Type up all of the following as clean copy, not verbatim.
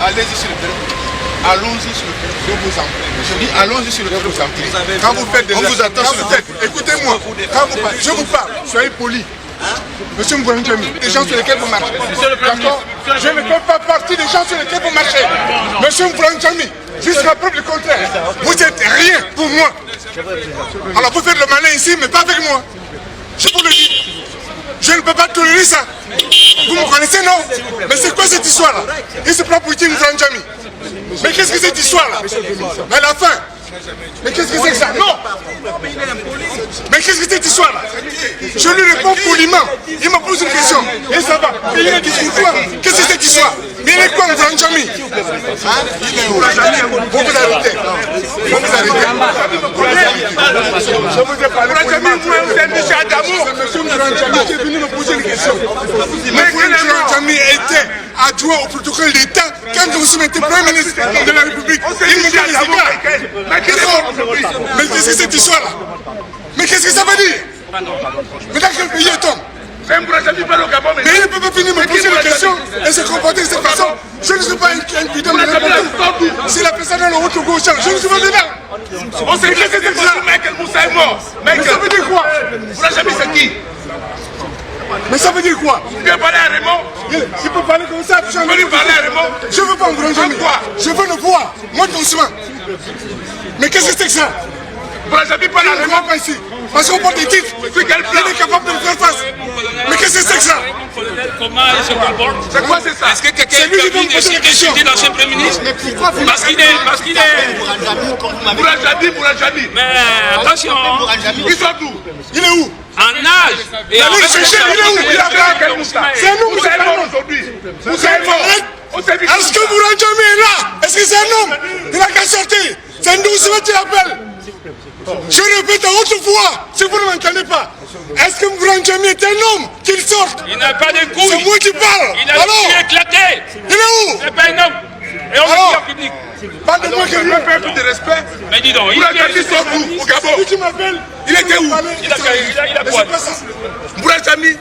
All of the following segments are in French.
Allez-y sur le terrain. Allons-y sur le terrain. Je vous en prie. Je dis allons-y sur le terrain. Vous en prie. Quand vous faites des on vous attend sur le terrain. Écoutez-moi. Quand vous parlez, je vous parle. Soyez poli. Monsieur Mbouranjami, des gens sur lesquels vous marchez. D'accord? Je ne fais pas partie des gens sur lesquels vous marchez. Monsieur Mbouranjami, jusqu'à preuve du contraire, vous n'êtes rien pour moi. Alors vous faites le malin ici, mais pas avec moi. Je vous le dis. Je ne peux pas tolérer ça. Vous me connaissez, non? Mais c'est quoi cette histoire-là? Il se prend pour Tim Mbouranjami. Mais qu'est-ce que c'est cette histoire-là? Mais la fin. Mais qu'est-ce que c'est que ça? Non! Mais qu'est-ce que c'est cette histoire-là? Je lui réponds poliment. Il me pose une question. Et ça va. Mais il a dit quoi? Qu'est-ce que c'est cette histoire? Mais il est quoi, Mbouranjami? Vous vous arrêtez. Vous vous arrêtez. Je vous ai parlé poliment. Vous êtes monsieur Adamo. Monsieur Mbouranjami qui est venu me poser une question. Mais Mbouranjami était adjoint au protocole d'État quand vous mettez Premier ministre de la République. Il me dit les égards. Mais qu'est-ce que c'est cette histoire-là? Mais qu'est-ce que ça veut dire? Mais dans quel pays est-on? Mais il ne peut pas finir de me poser des questions et se comporter de cette façon. Je ne suis pas un bidon de l'État. Si la personne dans le haut gauche, je ne suis pas dedans. On sait que c'est ça. Michael Moussa est mort. Mais ça veut dire quoi? Mbouranjami c'est qui? Mais ça veut dire quoi? Tu viens parler à Raymond? Tu peux parler comme ça? Je veux parler à Raymond. Je veux pas Mbouranjami. Je veux le voir. Moi, ton soin. Mais qu'est-ce que c'est que ça? Mbouranjami parle à Raymond pas ici. Parce qu'on porte des titres. Il est capable de me faire face. Mais qu'est-ce que c'est que ça? Comment il se comporte? C'est quoi c'est ça? Est-ce que quelqu'un est venu insulter l'ancien Premier ministre? Parce qu'il est... Mbouranjami. Mais attention. Ils sont d'où? Il est où? En âge. Et en chercher, il est où? C'est nous, vous êtes mort aujourd'hui. Vous êtes mort. Est-ce que Mbouranjami est là? Est-ce que c'est un homme? Il n'a qu'à sortir. C'est un doucement qui l'appelle. Je répète à haute voix, si vous ne m'entendez pas. Est-ce que Mbouranjami est un homme? Qu'il sorte. Il n'a pas de couilles. C'est moi qui parle. Il a le cul éclaté. Il est où? C'est pas un homme. Et on le dit en public. Parlez-moi que je veux faire plus de respect. Mais dis donc, Mbouranjami sort d'où? Au Gabon. il était où? Il a quoi? Mbouranjami.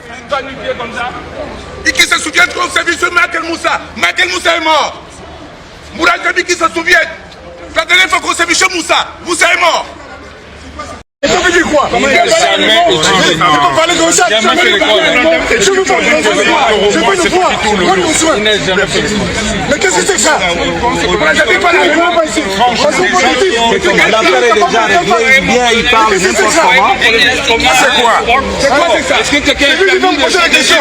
Et qui se souvient de ton service de Michael Moussa. Michael Moussa est mort. Mbouranjami qui se souvient. La dernière fois qu'on s'est vu chez Moussa, Moussa est mort. Et ça veut dire quoi? Tu peux parler comme ça? Je veux pas le voir. Moi, ton soin. Mais qu'est-ce que c'est que ça? J'avais pas la réponse ici. L'affaire est déjà réglée, il vient, il parle n'importe comment. C'est quoi? C'est quoi c'est ça? Est-ce que quelqu'un est venu me poser la question?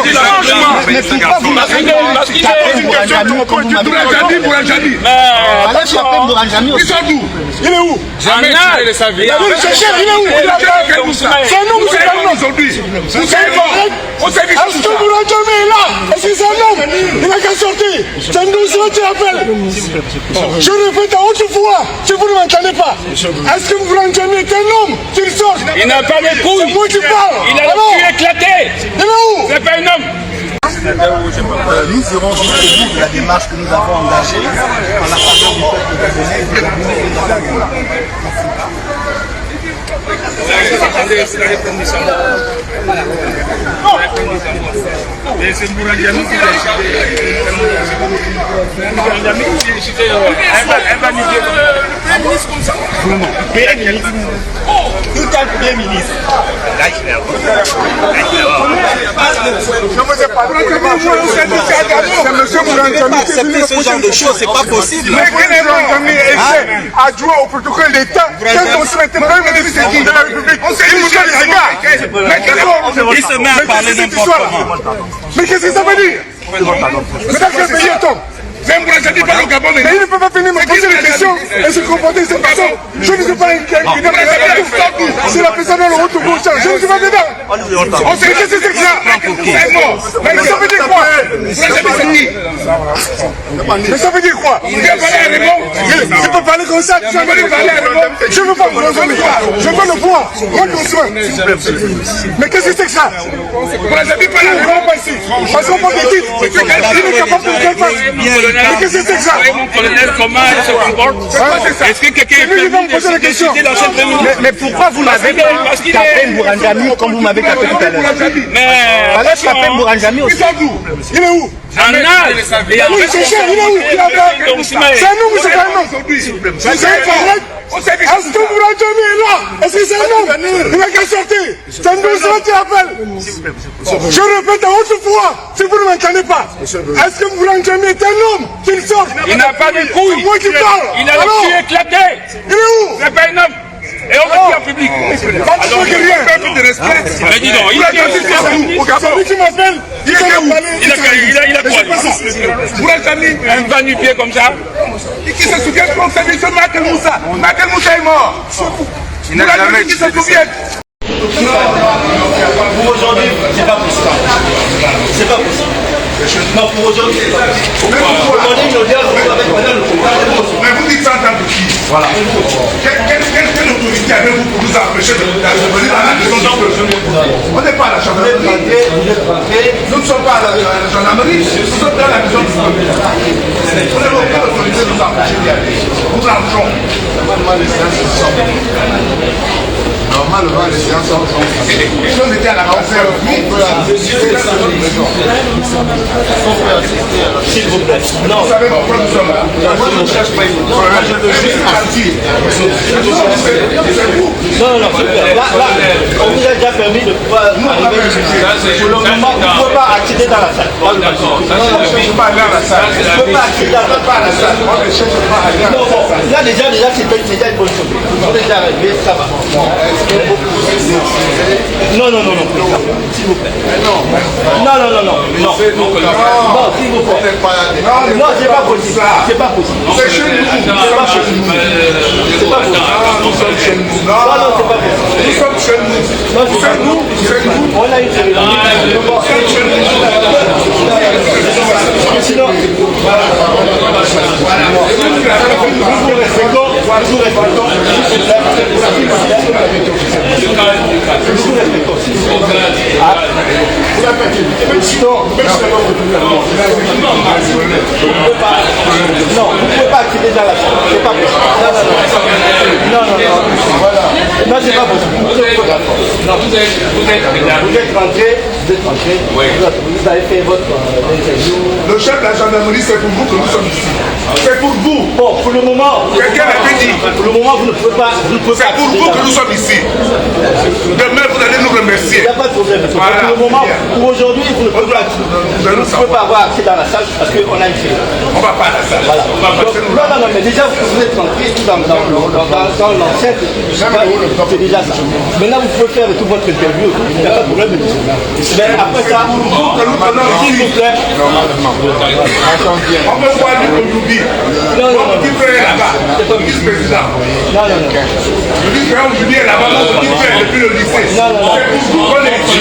Mais pourquoi vous m'avez tapé Mbouranjami comme vous m'avez Mbouranjami. Alors je m'appelle Mbouranjami aussi. Ils sont d'où? Il est où? Jamais tu ne le savais. Il est où? C'est un homme, c'est un homme aujourd'hui. Moussa est mort. Est-ce que Mbouranjami est là? Est-ce que c'est un homme? Il n'a qu'à sortir. C'est un doucement qui l'appelle. Je répète à haute voix, si vous ne m'entendez pas. Est-ce que Mbouranjami est un homme? Qu'il sorte. Il n'a pas de couilles. C'est moi qui parle. Il a le cul éclaté. Il est où? C'est pas un homme. Nous serons jusqu'au bout de la démarche que nous avons engagée en la faveur du peuple gabonais. Mais c'est Mbouranjami qui l'a insulté. Mbouranjami qui l'a insulté. Elle va niquer un ministre comme ça. Premier ministre. Tout un premier ministre. Je vous ai parlé. C'est monsieur Mbouranjami qui est venu me poser ce genre de choses. C'est pas possible. Mais Mbouranjami était adjoint au protocole d'État quand on se mettait Premier ministre de la République. Il nous donne les regards. Il se met à parler n'importe comment. Mais qu'est-ce que ça veut dire? Mais dans quel pays est-on? Même Mbouranjami parle au Gabon. Mais il ne peut pas venir me poser des questions et se comporter de cette façon. Je ne suis pas un bidon de l'État. Si la personne dans le haut gauche, je ne suis pas dedans. On sait que c'est ça. C'est mort. Mais ça veut dire quoi? Mbouranjami c'est qui? Mais ça veut dire quoi? Tu viens parler à Raymond? Tu peux parler comme ça? Tu veux parler à Raymond? Je ne veux pas Mbouranjami. Je veux le voir. Moi ton soin. Mais qu'est-ce que c'est que ça? Mbouranjami parle à Raymond pas ici. Parce qu'on porte des titres. Il est capable de me faire face. Mais qu'est-ce que c'est que ça? Mon colonel, comment il se comporte? Est-ce que quelqu'un est venu insulter l'ancien Premier ministre? Mais pourquoi vous m'avez tapé Mbouranjami comme vous m'avez tapé tout à l'heure? Mais Alors je m'appelle Mbouranjami aussi. Il est où? En âge. Oui, c'est cher, il est où? C'est nous, c'est un homme. C'est un correct. Est-ce que Bourandjami est là? Est-ce que c'est un homme? Il n'a qu'à sortir. C'est un doucement qui appelle. Je répète à haute voix, si vous ne m'entendez pas. Est-ce que Bourandjami est un homme? Qu'il sorte. Il n'a pas de couilles. C'est moi qui parle. Il a le cul éclaté. Il est où? C'est pas un homme. Et on va dire en public. Pas de rien. Mais dis donc, il a qui m'appelle. Il a quoi? Bourandjami, un va-nu-pied comme ça. Et qui se souvient qu'on s'est vu sur Michael Moussa. Michael Moussa est mort. Il n'a jamais qui se souvient. Pour aujourd'hui, c'est pas possible. C'est pas possible. Non, pour aujourd'hui, c'est pas possible. Aujourd'hui, je viens avec madame le président. Mais vous dites ça en tant que qui? Voilà. Quelle autorité avez-vous pour nous empêcher de venir dans la maison du peuple? On n'est pas à la gendarmerie. Nous ne sommes pas à la gendarmerie. Nous sommes dans la maison du peuple. Vous n'avez aucune autorité de nous empêcher d'y aller. Nous entrons. Normalement, les séances sont faites. Si on était à la concert, oui, S'il vous plaît. Non. vous savez pourquoi nous sommes là? Moi, je ne cherche pas une partie. Non, non, super. Là, on vous a déjà permis de pouvoir arriver ici. Pour le moment, vous ne pouvez pas accéder dans la salle. Non, je ne cherche pas à aller à la salle. Vous ne pouvez pas accéder dans la salle. On ne cherche pas à aller à la Non, salle. bon, là déjà c'est déjà une bonne chose. On est déjà arrivé, ça va. Non, non, non, non, s'il vous plaît. Non, non, non, non, non, non, s'il vous plaît. Non, c'est pas possible. C'est pas possible. C'est chez nous. C'est pas possible. C'est pas possible. Nous sommes chez nous. Non, non, c'est pas possible. Nous sommes chez nous. Non, c'est nous. On a une cérémonie. Sinon, nous respectons. Non, vous ne pouvez pas accéder dans la salle. C'est pas possible. Non, non, non. Voilà. Non, c'est pas possible. Non, vous êtes rentré. Vous avez fait votre interview. Le chef de la gendarmerie, c'est pour vous que nous sommes ici. C'est pour vous. Bon, pour le moment, Quelqu'un l'avait dit. pour le moment, vous ne pouvez pas. Vous ne pouvez C'est pas pour accéder vous dans que la nous sommes ici. Demain, vous allez nous remercier. Il n'y a pas de problème. Voilà. Pour le moment, pour aujourd'hui, vous ne pouvez pas avoir accès dans la salle parce qu'on a une cérémonie. On ne va pas à la salle. Voilà. On va passer nous. Non, non, non, mais déjà, vous êtes rentré dans l'enceinte. C'est déjà ça. Maintenant, vous pouvez faire toute votre interview. Il n'y a pas de problème. Mais après ça, s'il vous plaît. On peut voir lui aujourd'hui. Non, non, non. Qui fait là-bas? Le vice-président. Non, non, non. Le vice-président aujourd'hui est là-bas. Qui fait depuis le lycée? Non, non, non. C'est pour vous qu'on est ici.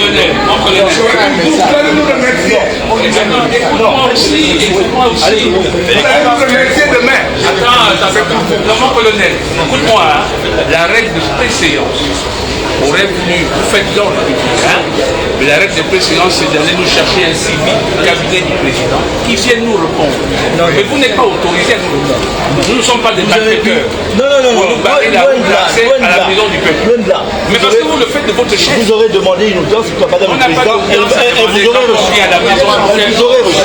Vous allez nous remercier. Allez, Vous allez nous remercier demain. Attends, mon colonel, écoute-moi, la règle de préséance aurait voulu, vous faites l'ordre public, mais la règle de préséance, c'est d'aller nous chercher un civil cabinet du président qui vienne nous répondre. Mais vous n'êtes pas autorisé à nous répondre. Nous ne sommes pas des malfaiteurs. Non, non, non, Pour nous barrer la route d'accès à la maison du peuple. Mais parce que vous le faites de votre chef. Vous aurez demandé une audience pour Madame On le n'a pas Président. d'audience à demander quand on vient à la maison. Vous aurez reçu.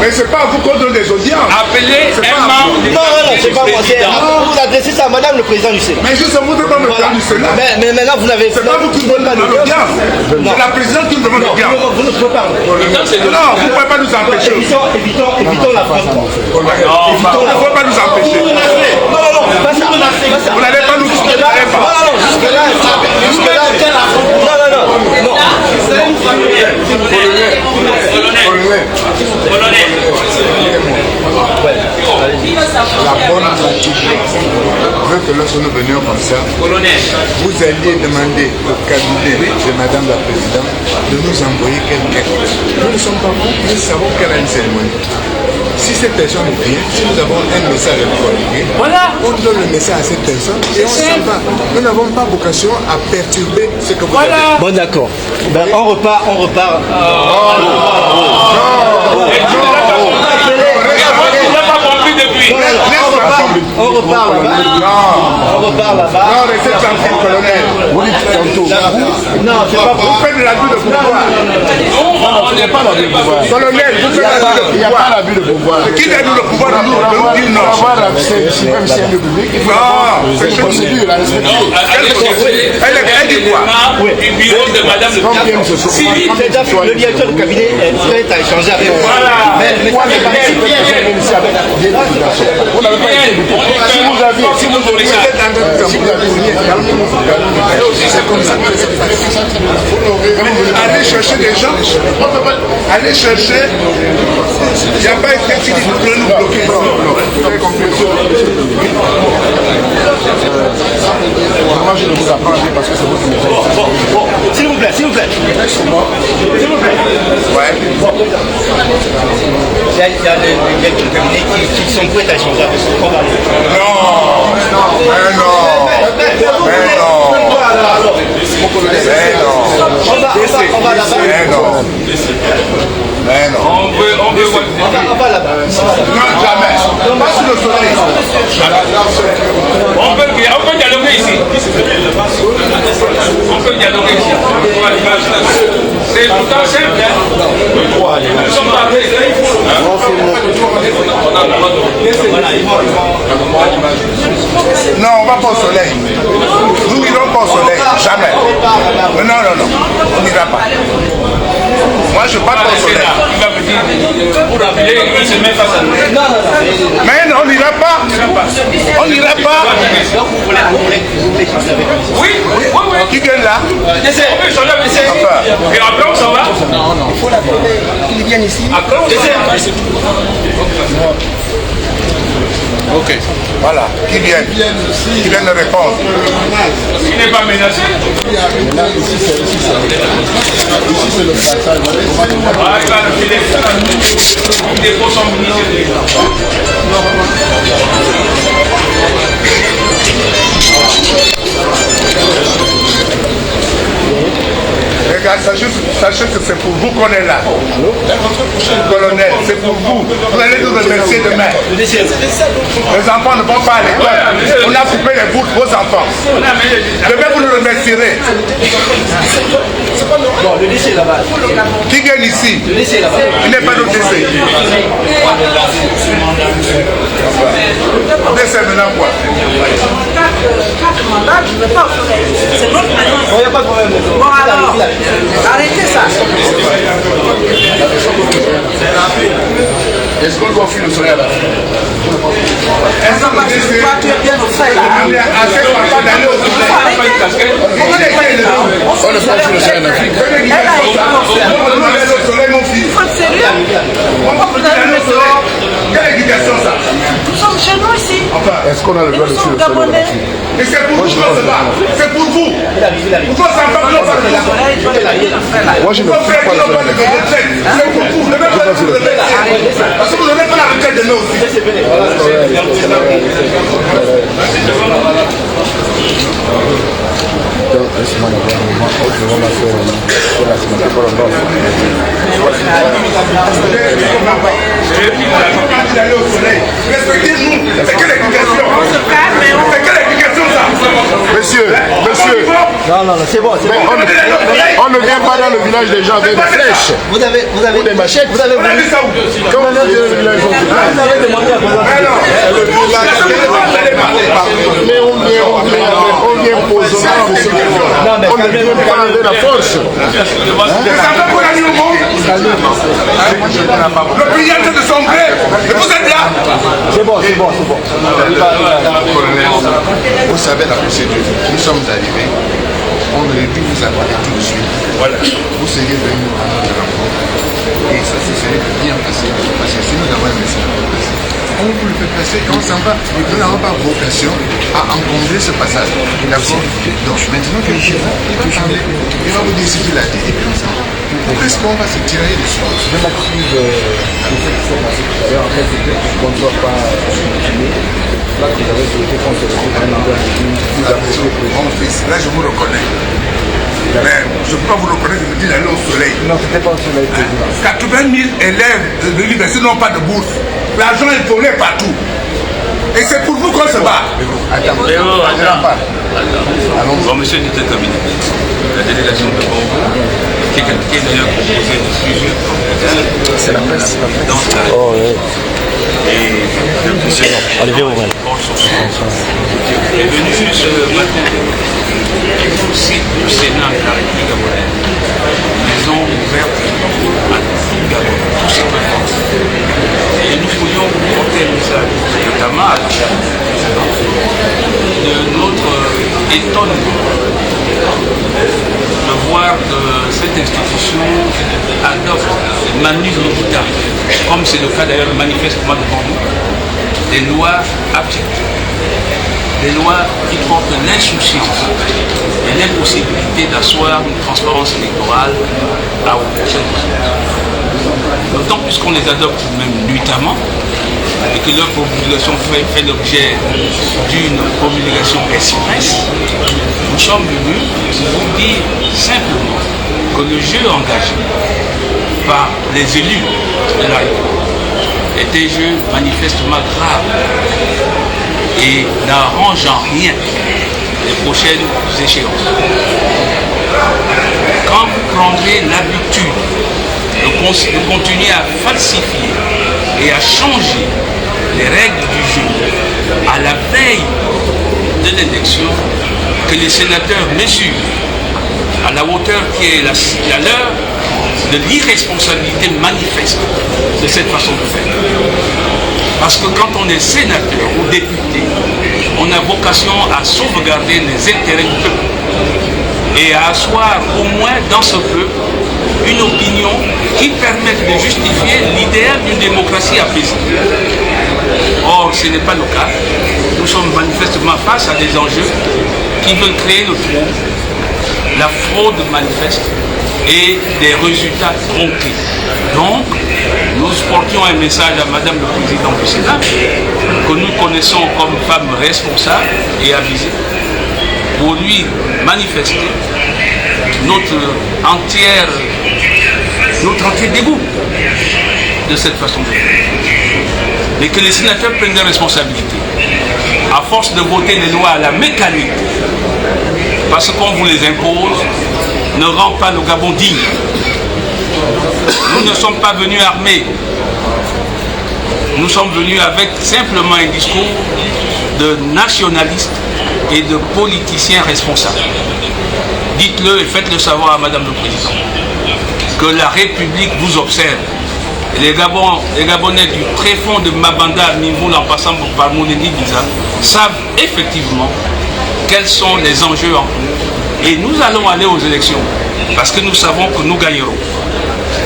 Mais c'est pas à vous qu'on donne des audiences. Appelez C'est un pas membre du Non, non, non, c'est pas moi. président. Vous adressez ça à Madame le Président du Sénat. Mais justement, vous devez me faire du Sénat. Mais maintenant, vous n'avez C'est pas vous qui me demandez l'audience. Non. C'est la présidente qui me demande Non, l'audience. vous ne pouvez pas. Non, vous ne pouvez pas nous empêcher. Évitons la France. Vous ne pouvez pas nous empêcher. Non, non, non, pas ça. Vous n'allez pas nous Jusque-là, non, non, non. La bonne pratique veut que lorsque nous venions comme ça, vous alliez demander au cabinet de Madame la Présidente de nous envoyer quelqu'un. Nous ne sommes pas fous, nous savons qu'elle a une cérémonie. Si cette personne vient, si nous avons un message à communiquer, on donne le message à cette personne et on s'en va. Nous n'avons pas vocation à perturber ce que vous avez. Bon, d'accord. Ben, on repart. On n'a pas compris depuis. On repart là-bas. On repart là-bas. Non, restez tranquille, colonel. Vous dites tantôt. Non, c'est pas Vous faites de l'abus de pouvoir. On n'est pas l'abus de pouvoir. Colonel, vous faites de l'abus de pouvoir. Il n'y a pas l'abus de pouvoir. Qui a eu le pouvoir de nous dire non? Pour avoir accès ici, même si c'est un public, il faut c'est une procédure à respecter. Elle dit quoi? Du bureau de madame le le directeur du cabinet est prêt à échanger avec vous. Mais Vous n'avez pas été invité. Si vous aviez C'est comme ça que c'est facile. Allez chercher des gens. Allez chercher. Il n'y a pas été qui dit que nous bloquer. moi je ne vous apprends rien parce que c'est vous qui me faites. Bon, s'il vous plaît, s'il vous plaît. S'il vous plaît. Ouais. Il y a des cabinets qui sont prêts à échanger avec vous. Non, mais non. Mais non. On va là-bas. Mais non. On va là-bas. Non, jamais. Pas sous le soleil. On peut dialoguer ici. On peut dialoguer ici. C'est tout à fait simple. Nous sommes arrivés. Non, on ne va pas au soleil. Nous n'irons pas au soleil. Jamais. Non, on n'ira pas. Moi, je ne pars pas au soleil. Il va me dire, pour appeler, il se met face à nous. Mais on n'ira pas. On n'ira pas. Donc, vous voulez échanger avec nous? Oui. Qui vient là? On peut échanger avec lui. Et après, on s'en va. Non, il faut l'appeler. Qu'il vienne ici. Après, on s'en va. Ok. Voilà. Qui vient de répondre. Il n'est pas menacé. Ici c'est le passage. Ah, il va le filer. Il dépose son ministère. Regarde, sachez que c'est pour vous qu'on est là. Colonel, c'est pour vous. Vous allez nous remercier demain. Les enfants ne vont pas à l'école. On a coupé les bourses aux enfants. Demain, vous nous remercierez. Bon, le lycée là-bas. Qui vient ici? Le lycée là-bas. Il n'est pas notre lycée. C'est maintenant quoi? 4 mandats, je ne vais pas au soleil. C'est notre annonce. Il n'y a pas de problème. Bon alors, arrêtez ça. Est-ce qu'on doit fuir le soleil à la fin? Est-ce que Parce que toi, tu es bien au frais là. assez papa d'aller au soleil? Comment les gars, ils le font? On ne peut pas fuir le soleil en Afrique. Elle a été confiée. On va aller au soleil, mon fils. Il faut être sérieux. On va aller au soleil. Quelle éducation ça? Nous sommes chez nous ici. Est-ce qu'on a le Et droit nous de fuir sommes le soleil en Gabonais. Afrique? Et c'est pour vous qu'on se bat. C'est pour vous. Pour vos enfants qui n'ont pas de Le soleil, il faut les payer le frais là. Moi je ne vos fuis frères pas qui le n'ont pas de soleil. retraite. C'est pour vous. Vous n'avez pas de retraite. Parce que vous n'avez pas la retraite de nous aussi. Laisse-moi l'avoir un moment. Je vais la faire la semaine pour le bord. D'aller au soleil. Respectez-nous. C'est quelle éducation? On se calme et on... C'est quelle éducation ça? Monsieur, Non, c'est bon, c'est bon. on ne vient pas dans le village des gens avec des flèches Vous avez ou des machettes. Vous avez On a vu voulu... ça où? Quand vous êtes dans le village, Vous avez demandé à présent. Mais non. le village, mais on vient poser. Non, mais On ne vient pas avec la force. Les enfants qu'on a mis au monde. Le pays est en train de sombrer. Et vous êtes là. C'est bon. Colonel, vous savez la procédure. Nous sommes arrivés. On aurait dû vous appeler tout de suite. Voilà. Vous seriez venus à notre rencontre. Et ça se serait bien passé. Parce que si nous avons un message à passer, on vous le fait passer et on s'en va. Nous n'avons pas vocation à encombrer ce passage. D'accord? Donc maintenant que je vais parler, il va vous dire ce qu'il a dit et puis on s'en va. Pourquoi est-ce qu'on va se tirer dessus? Je m'accuse du fait que c'est passé tout à l'heure. En fait, c'est qu'on ne doit pas continuer. Là, vous avez souhaité qu'on se retrouve un endroit plus apprécié. Mon fils, là je vous reconnais. Mais je ne peux pas vous reconnaître de me dire d'aller au soleil. Non, c'était pas au soleil, président. 80 000 élèves de l'université n'ont pas de bourse. L'argent est volé partout. Et c'est pour vous qu'on se bat. Attends, Bon, monsieur le directeur de cabinet, la délégation de Congo, qui est d'ailleurs composée de plusieurs candidats, c'est la presse, dans la et le président Olivier Ouvrel est venu ce matin au site du Sénat de la République gabonaise, maison ouverte à tout Gabon, tous ces préfets. Et nous voulions porter le message, notamment à la chef de notre étonnement de voir que cette institution adopte manu militaire, comme c'est le cas d'ailleurs manifestement devant nous, des lois abjectes, des lois qui portent l'insouciance et l'impossibilité d'asseoir une transparence électorale à aux prochaines élections. D'autant plus qu'on les adopte même nuitamment et que leur promulgation fait l'objet d'une promulgation express. Nous sommes venus vous dire simplement que le jeu engagé par les élus de la République est un jeu manifestement grave et n'arrange en rien les prochaines échéances. Quand vous prendrez l'habitude de continuer à falsifier et à changer les règles du jeu à la veille de l'élection, que les sénateurs mesurent à la hauteur qui est la leur de l'irresponsabilité manifeste de cette façon de faire. Parce que quand on est sénateur ou député, on a vocation à sauvegarder les intérêts du peuple et à asseoir au moins dans ce peuple une opinion qui permette de justifier l'idéal d'une démocratie apaisée. Or, ce n'est pas le cas. Nous sommes manifestement face à des enjeux qui veulent créer le trouble, la fraude manifeste et des résultats tronqués. Donc, nous portions un message à Madame le Président du Sénat, que nous connaissons comme femme responsable et avisée, pour lui manifester notre entier dégoût de cette façon de faire. Mais que les sénateurs prennent des responsabilités. À force de voter des lois à la mécanique, parce qu'on vous les impose, ne rend pas le Gabon digne. Nous ne sommes pas venus armés. Nous sommes venus avec simplement un discours de nationalistes et de politiciens responsables. Dites-le et faites-le savoir à Madame le Président que la République vous observe. Et les Gabonais du très fond de Mabanda à Mimoul en passant par Mounedi Giza savent effectivement quels sont les enjeux en cours. Et nous allons aller aux élections parce que nous savons que nous gagnerons.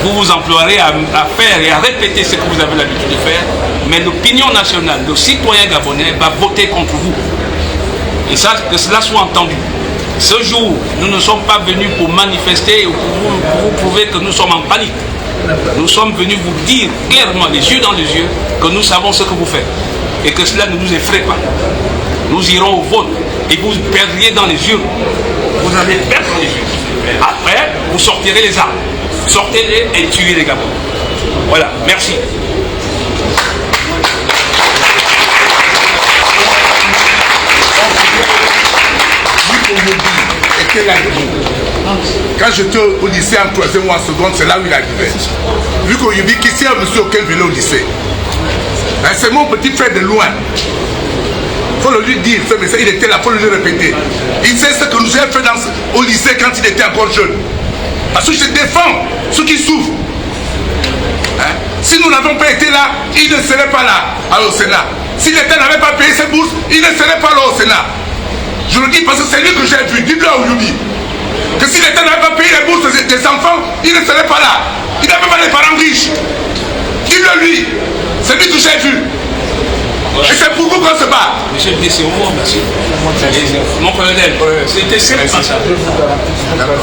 Vous vous emploierez à faire et à répéter ce que vous avez l'habitude de faire, mais l'opinion nationale, le citoyen gabonais va voter contre vous. Et ça, que cela soit entendu. Ce jour, nous ne sommes pas venus pour manifester ou pour vous prouver que nous sommes en panique. Nous sommes venus vous dire clairement, les yeux dans les yeux, que nous savons ce que vous faites et que cela ne nous effraie pas. Nous irons au vote et vous perdriez dans les urnes. Vous allez perdre les urnes. Après, vous sortirez les armes. Sortez-les et tuez les Gabonais. Voilà, merci. Quand j'étais au lycée en 3e ou en seconde, c'est là où il arrivait. Vu qu'au Yubi, qui c'est un monsieur auquel venait au lycée? C'est mon petit frère de loin. Il faut le lui dire, ce message, il était là, il faut le lui répéter. Il sait ce que nous avons fait au lycée quand il était encore jeune. Parce que je défends ceux qui souffrent. Si nous n'avons pas été là, il ne serait pas là au Sénat. Si l'État n'avait pas payé ses bourses, il ne serait pas là au Sénat. Je le dis parce que c'est lui que j'ai vu, dis-le à Oyubi. Que si l'État n'avait pas payé les bourses des enfants, il ne serait pas là. Il n'avait pas les parents riches. Dis-le lui. C'est lui que j'ai vu. Et c'est pour vous qu'on se bat. Monsieur le président, merci. Mon colonel, c'était simplement ça.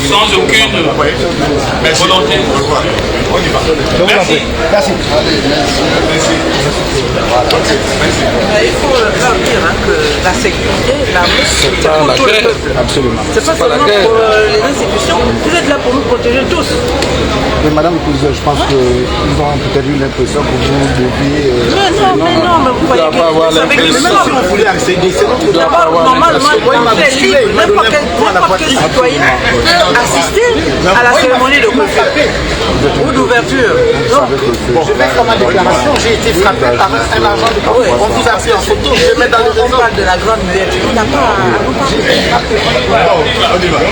Sans aucune volonté. Merci. Merci. Il faut leur dire que la sécurité, la c'est pour tout le peuple. Absolument. C'est pas seulement pour les institutions. Vous êtes là pour nous protéger tous. Mais Madame le Président, je pense qu'ils ont peut-être eu l'impression que vous deviez... Mais non, vous voyez que pas avoir l'impression. Même si on voulait accéder, c'est notre droit. Normalement, n'importe quel citoyen peut assister à la cérémonie de clôture ou d'ouverture. Bon, je vais faire ma déclaration. J'ai été frappé par un agent de police. On vous a pris en photo. Je vais mettre dans le réseau. On parle de la grande muette. On n'a pas à vous parler.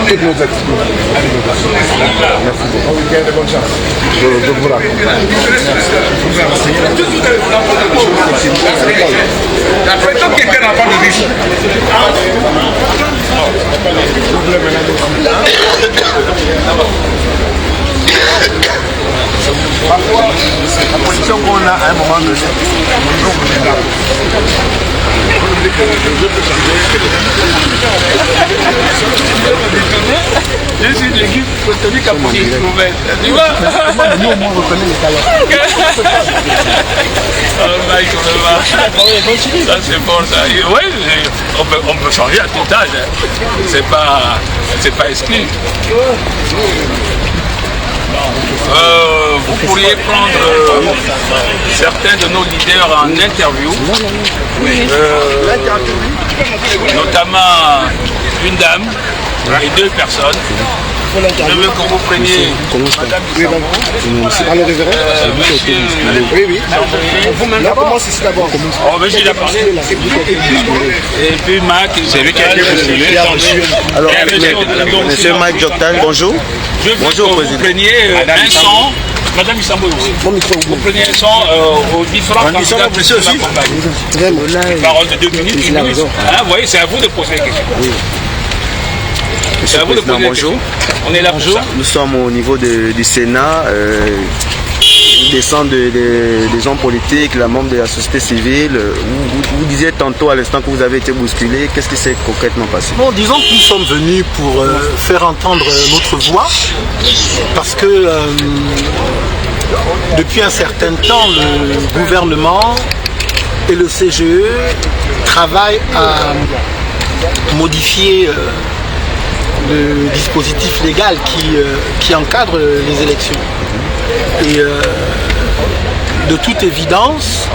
Toutes nos excuses. Merci beaucoup. Je vous raconte. La personne qui était là-bas de risque. La position qu'on a à un moment donné. Je suis de l'équipe catholique à Paris. Tu vois? Nous, on reconnaît les talents. Ça c'est fort ça. Oui, on peut changer à tout âge. C'est pas exclu. Vous pourriez prendre certains de nos leaders en interview, notamment une dame et 2 personnes. Je veux que vous preniez Madame Oui. Là, commence ici d'abord. Oh, mais j'ai la parole. Et puis Mac, c'est lui qui a été postulé. Alors, monsieur Mike Joktan, bonjour. Bonjour, Président. Vous preniez un son, Madame Issambo aussi. Vous prenez un son aux différents candidats qui sont accompagnés. Parole de 2 minutes, 1 minute. Vous voyez, c'est à vous de poser les questions. Oui. Monsieur le Président, bonjour. On est là pour ça. Nous sommes au niveau du Sénat, des centres des hommes politiques, la membre de la société civile. Vous disiez tantôt à l'instant que vous avez été bousculé. Qu'est-ce qui s'est concrètement passé? Bon, disons que nous sommes venus pour faire entendre notre voix parce que depuis un certain temps, le gouvernement et le CGE travaillent à modifier le dispositif légal qui encadre les élections. Et de toute évidence,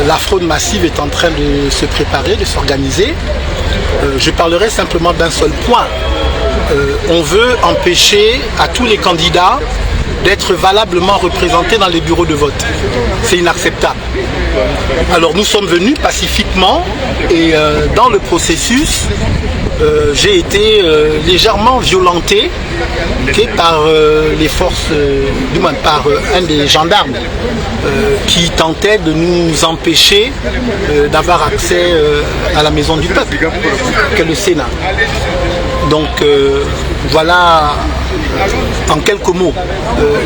la fraude massive est en train de se préparer, de s'organiser. Je parlerai simplement d'un seul point. On veut empêcher à tous les candidats d'être valablement représentés dans les bureaux de vote. C'est inacceptable. Alors nous sommes venus pacifiquement et dans le processus, j'ai été légèrement violenté par les forces, du moins par un des gendarmes qui tentait de nous empêcher d'avoir accès à la maison du peuple, qu'est le Sénat. Donc voilà en quelques mots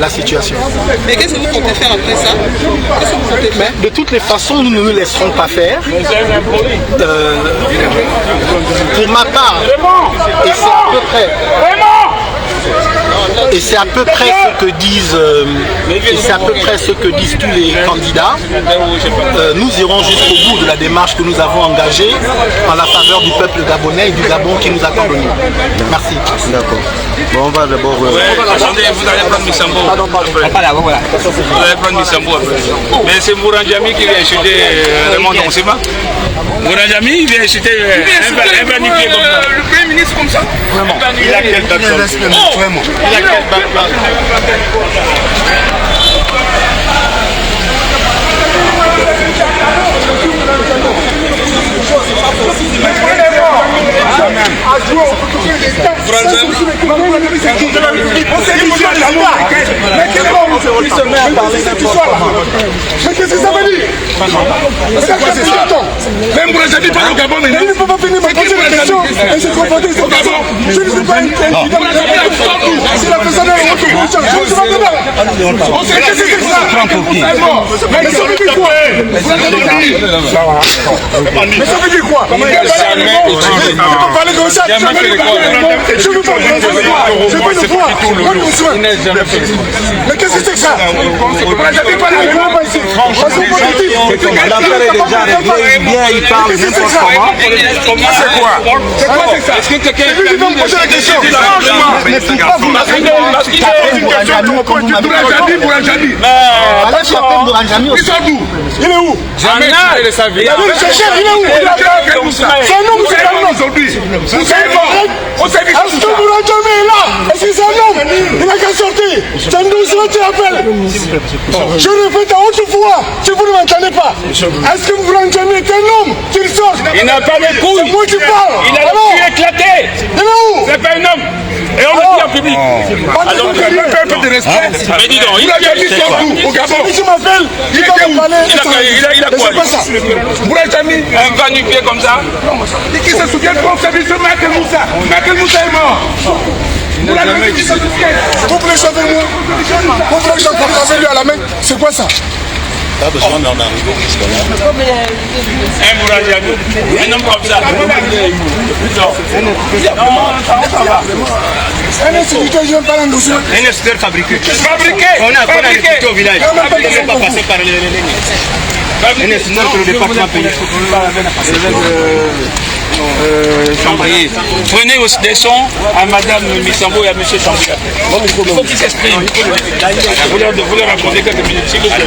la situation. Mais qu'est-ce que vous comptez faire après ça? Mais de toutes les façons, nous ne nous laisserons pas faire. Pour ma part, et c'est à peu près ce que disent tous les candidats. Nous irons jusqu'au bout de la démarche que nous avons engagée en la faveur du peuple gabonais et du Gabon qui nous attend de nous. Merci. D'accord. Bon, on va d'abord... Attendez, vous allez prendre Missambo. Vous allez prendre Missambo après. Mais c'est Mourandiami qui vient acheter Raymond Donsema. Mourandiami, il vient acheter un vanifié comme ça. Le Premier ministre comme ça. Vraiment. Il a quel background? Vraiment. Il a quel background? Mais qu'est-ce que ça veut dire? C'est quoi c'est ça? Même pour les habitants au Gabon, mais il ne peut pas finir par poser des questions et se confronter au Gabon. Je ne suis pas une candidat. Si la personne est en opposition, je ne suis pas dedans. On sait qu'est-ce que c'est ça? Mais ça veut dire quoi? Mais ça veut dire quoi? Je peux parler comme ça. Je veux le voir. Mais qu'est-ce que c'est que ça? L'affaire est déjà réglée, il vient, il parle n'importe comment. C'est quoi? Est-ce que quelqu'un C'est lui qui va me poser la question. Mais pourquoi vous m'avez dit Bourajani. Allez frapper Bourajani aussi. Il est où? Jamais tu ne le savais. Il est où? C'est un homme ou c'est un homme aujourd'hui? Vous savez pas? Est-ce que Bourajani est là? Est-ce que c'est un homme? Il n'a qu'à sortir. C'est un homme, tu l'appelles. Je répète à haute voix, si vous ne m'entendez pas. Est-ce que Bourajani est un homme? Qu'il sorte. Il n'a pas de couilles. C'est moi qui parle. Il a le cul éclaté. Il est où? C'est pas un homme. Et on le dit en public. Alors, un peu de respect. Mais dis donc, il a dit son tout au Gabon. Si tu m'appelles, il va me parler. Il a quoi? C'est pas ça. Bourajani, un va-nu-pied comme ça. Et qui se souvient de mon service de Michael Moussa? Michael Moussa est mort. Bourajani qui se souvient. Vous voulez sauver moi? Vous voulez que je avec lui à la main? C'est quoi ça? Pas besoin d'en arriver jusque-là. Un Bourajani, un homme comme ça. Un instituteur, je ne parle pas d'endossement. Un instituteur fabriqué. Fabriqué. On a écouté au village. On ne pas passer par les lignes. Un instituteur que le département paye. Chambrier. Prenez aussi des sons à Madame Missambo et à Monsieur Chambrier. Il faut qu'ils s'expriment. Vous leur racontez quelques minutes, s'il vous plaît.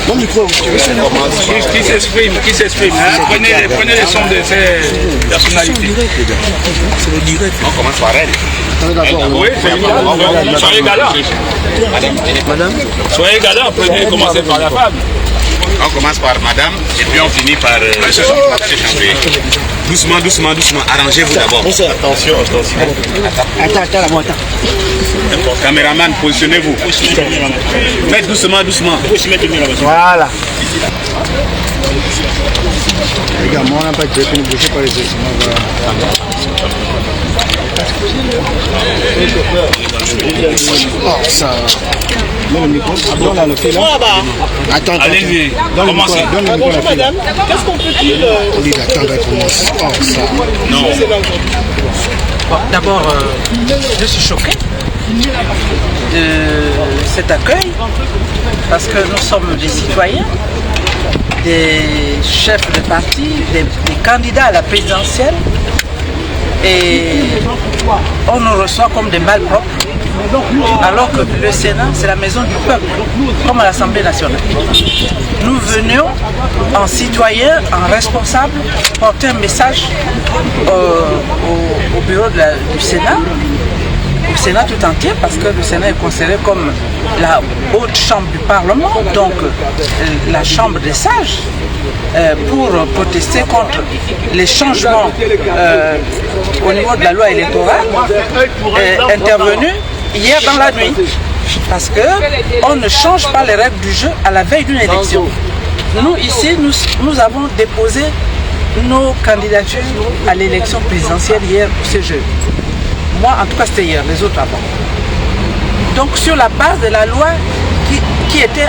Mon micro. Qui s'exprime. Prenez les sons de ces personnalités. C'est le direct. On commence par elle. Oui, soyez galant. Madame. Soyez galant, commencez par la femme. On commence par madame et puis on finit par monsieur Chambrier. Doucement, doucement, doucement. Arrangez-vous d'abord. Attention, attention. Attends, la moitié. Caméraman, positionnez-vous. Faites doucement, doucement. Voilà. Les gars, moi on n'a pas été ne bougez pas les yeux. Oh, ça. Donne le micro. Donne la fille là. Attends, allez-y. Commencez. Donne le micro à la fille. Madame, qu'est-ce qu'on peut dire? On dit attendre elle commence. Oh, ça. Non. Bon, d'abord, je suis choqué de cet accueil parce que nous sommes des citoyens, des chefs de parti, des candidats à la présidentielle et on nous reçoit comme des malpropres alors que le Sénat c'est la maison du peuple comme à l'Assemblée nationale. Nous venions en citoyens, en responsables porter un message au bureau du Sénat, au Sénat tout entier, parce que le Sénat est considéré comme la haute chambre du Parlement, donc la chambre des sages, pour protester contre les changements au niveau de la loi électorale intervenus hier dans la nuit. Parce qu'on ne change pas les règles du jeu à la veille d'une élection. Nous, ici, nous avons déposé nos candidatures à l'élection présidentielle hier pour ce jeu. Moi, en tout cas, c'était hier, les autres avant. Donc, sur la base de la loi qui était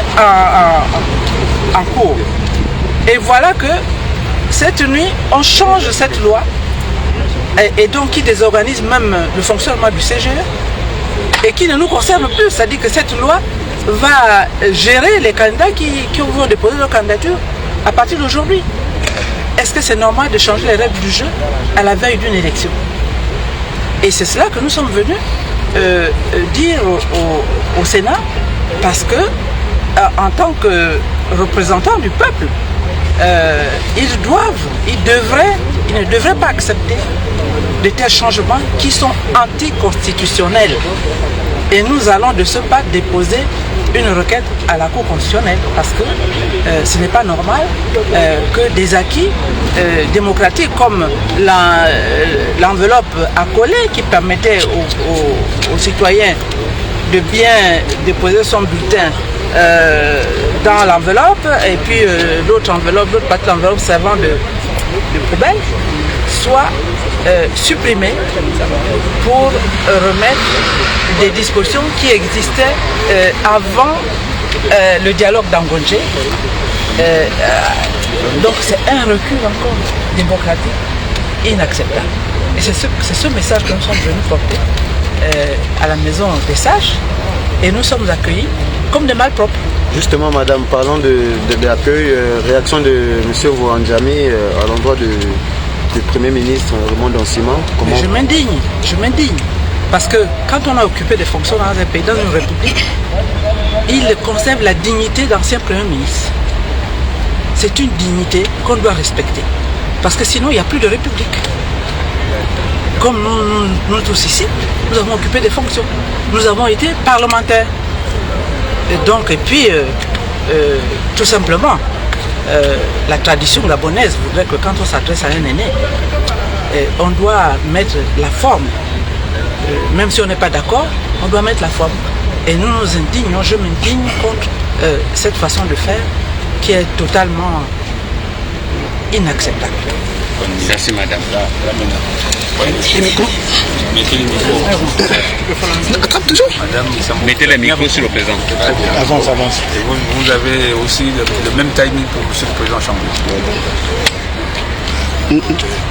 en cours. Et voilà que cette nuit, on change cette loi et donc qui désorganise même le fonctionnement du CGE et qui ne nous concerne plus. C'est-à-dire que cette loi va gérer les candidats qui vont déposer leur candidature à partir d'aujourd'hui. Est-ce que c'est normal de changer les règles du jeu à la veille d'une élection? Et c'est cela que nous sommes venus dire au Sénat, parce que en tant que représentants du peuple, ils ne devraient pas accepter de tels changements qui sont anticonstitutionnels. Et nous allons de ce pas déposer une requête à la Cour constitutionnelle parce que ce n'est pas normal que des acquis démocratiques comme l'enveloppe accolée qui permettait aux citoyens de bien déposer son bulletin dans l'enveloppe et puis l'autre partie de l'enveloppe servant de poubelle soit supprimée pour remettre des dispositions qui existaient avant le dialogue d'Angondje. Donc c'est un recul encore démocratique inacceptable. Et c'est ce message que nous sommes venus porter à la maison des sages et nous sommes accueillis comme des malpropres. Justement, madame, parlons de l'accueil, réaction de M. Bourajani à l'endroit du Premier ministre Raymond Dansima. Je m'indigne. Parce que quand on a occupé des fonctions dans un pays, dans une république, il conserve la dignité d'ancien Premier ministre. C'est une dignité qu'on doit respecter. Parce que sinon, il n'y a plus de république. Comme nous tous ici, nous avons occupé des fonctions. Nous avons été parlementaires. Et puis, tout simplement, la tradition gabonaise voudrait que quand on s'adresse à un aîné, on doit mettre la forme. Même si on n'est pas d'accord, on doit mettre la forme. Et nous nous indignons, je m'indigne contre cette façon de faire qui est totalement inacceptable. Merci madame. Mettez les micros sur le président. Avance. Et vous avez aussi le même timing pour M. le Président Chambly.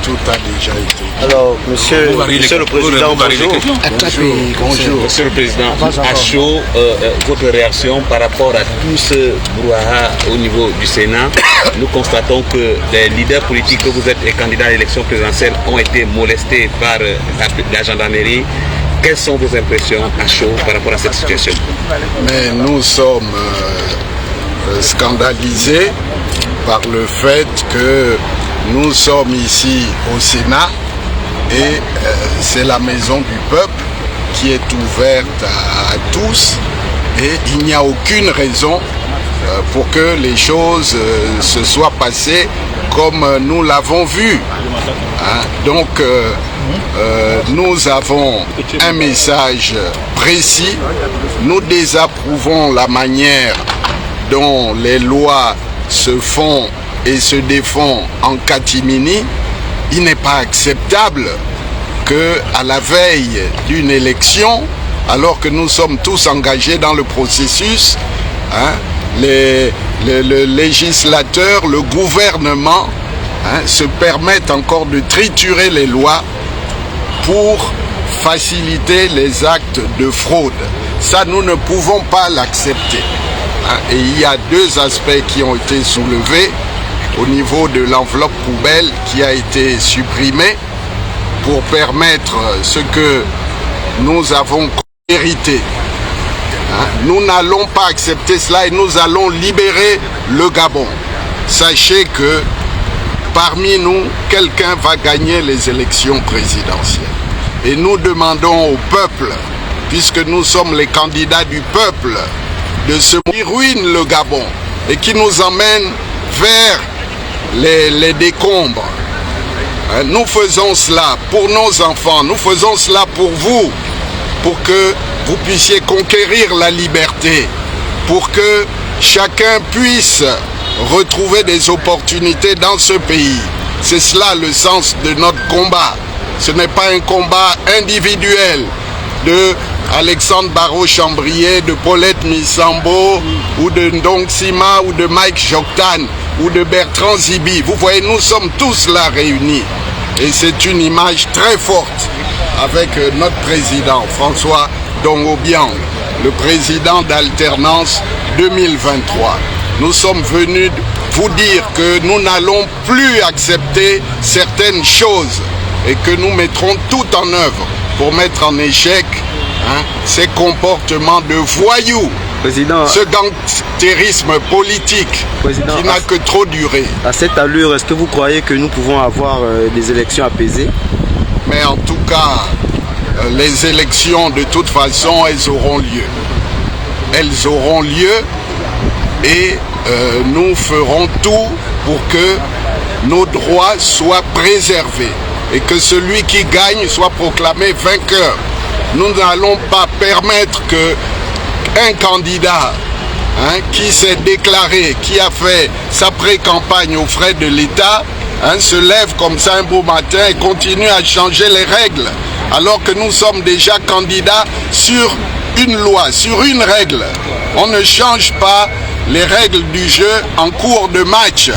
Tout a déjà été. Alors, monsieur le Président, bonjour. Monsieur le Président, à chaud, votre réaction par rapport à tout ce brouhaha au niveau du Sénat. Nous constatons que les leaders politiques que vous êtes et candidats à l'élection présidentielle ont été molestés par la gendarmerie. Quelles sont vos impressions à chaud par rapport à cette situation? Mais nous sommes scandalisés par le fait que nous sommes ici au Sénat et c'est la maison du peuple qui est ouverte à tous et il n'y a aucune raison pour que les choses se soient passées comme nous l'avons vu. Donc nous avons un message précis, nous désapprouvons la manière dont les lois se font et se défend en catimini. Il n'est pas acceptable qu'à la veille d'une élection, alors que nous sommes tous engagés dans le processus, le législateur, le gouvernement se permettent encore de triturer les lois pour faciliter les actes de fraude. Ça, nous ne pouvons pas l'accepter. Et il y a deux aspects qui ont été soulevés au niveau de l'enveloppe poubelle qui a été supprimée pour permettre ce que nous avons hérité. Nous n'allons pas accepter cela et nous allons libérer le Gabon. Sachez que parmi nous, quelqu'un va gagner les élections présidentielles. Et nous demandons au peuple, puisque nous sommes les candidats du peuple, de ce qui ruine le Gabon et qui nous emmène vers les décombres. Nous faisons cela pour nos enfants, nous faisons cela pour vous, pour que vous puissiez conquérir la liberté, pour que chacun puisse retrouver des opportunités dans ce pays. C'est cela le sens de notre combat. Ce n'est pas un combat individuel de Alexandre Barrault-Chambrier, de Paulette Misambo, ou de Ndong Sima, ou de Mike Joktan, ou de Bertrand Zibi. Vous voyez, nous sommes tous là réunis. Et c'est une image très forte avec notre président, François Dongo-Biang, le président d'Alternance 2023. Nous sommes venus vous dire que nous n'allons plus accepter certaines choses et que nous mettrons tout en œuvre pour mettre en échec ces comportements de voyous, Président, ce gangstérisme politique qui n'a que trop duré. À cette allure, est-ce que vous croyez que nous pouvons avoir des élections apaisées? Mais en tout cas, les élections, de toute façon, elles auront lieu. Elles auront lieu et nous ferons tout pour que nos droits soient préservés et que celui qui gagne soit proclamé vainqueur. Nous n'allons pas permettre qu'un candidat qui s'est déclaré, qui a fait sa pré-campagne aux frais de l'État, se lève comme ça un beau matin et continue à changer les règles, alors que nous sommes déjà candidats sur une loi, sur une règle. On ne change pas les règles du jeu en cours de match.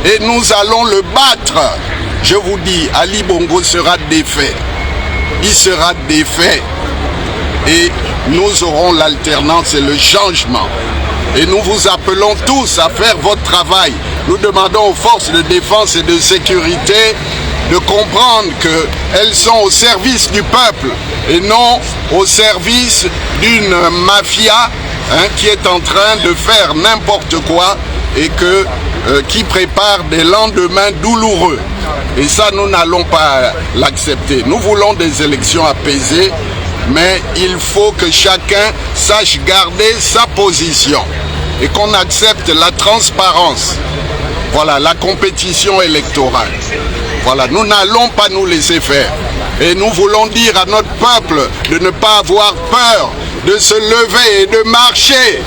Et nous allons le battre. Je vous dis, Ali Bongo sera défait. Il sera défait. Et nous aurons l'alternance et le changement. Et nous vous appelons tous à faire votre travail. Nous demandons aux forces de défense et de sécurité de comprendre qu'elles sont au service du peuple et non au service d'une mafia qui est en train de faire n'importe quoi et qui prépare des lendemains douloureux. Et ça, nous n'allons pas l'accepter. Nous voulons des élections apaisées, mais il faut que chacun sache garder sa position et qu'on accepte la transparence. Voilà, la compétition électorale. Voilà, nous n'allons pas nous laisser faire. Et nous voulons dire à notre peuple de ne pas avoir peur, de se lever et de marcher,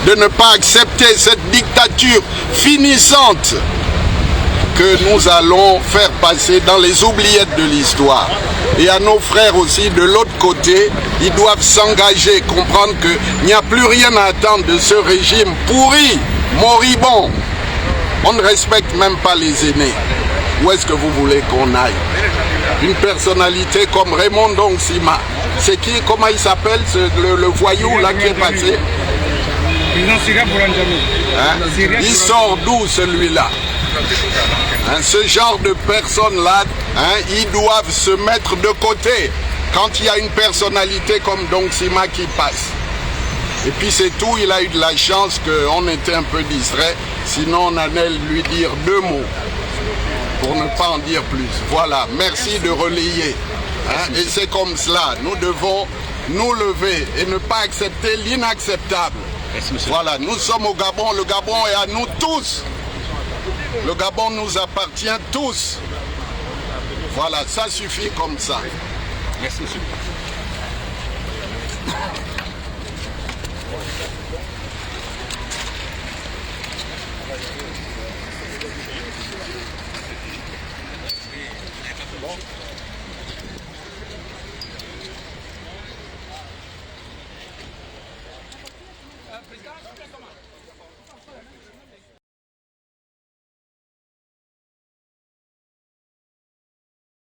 de ne pas accepter cette dictature finissante que nous allons faire passer dans les oubliettes de l'histoire. Et à nos frères aussi de l'autre côté, ils doivent s'engager, comprendre qu'il n'y a plus rien à attendre de ce régime pourri, moribond. On ne respecte même pas les aînés. Où est-ce que vous voulez qu'on aille? Une personnalité comme Raymond Ndongsima, c'est qui, comment il s'appelle, le voyou là qui est passé? Il sort d'où celui-là? Ce genre de personnes-là, ils doivent se mettre de côté quand il y a une personnalité comme Ndongsima qui passe. Et puis c'est tout, il a eu de la chance qu'on était un peu distrait, sinon on allait lui dire 2 mots, pour ne pas en dire plus. Voilà, merci de relayer. Et c'est comme cela, nous devons nous lever et ne pas accepter l'inacceptable. Voilà, nous sommes au Gabon, le Gabon est à nous tous. Le Gabon nous appartient tous. Voilà, ça suffit comme ça. Merci, monsieur.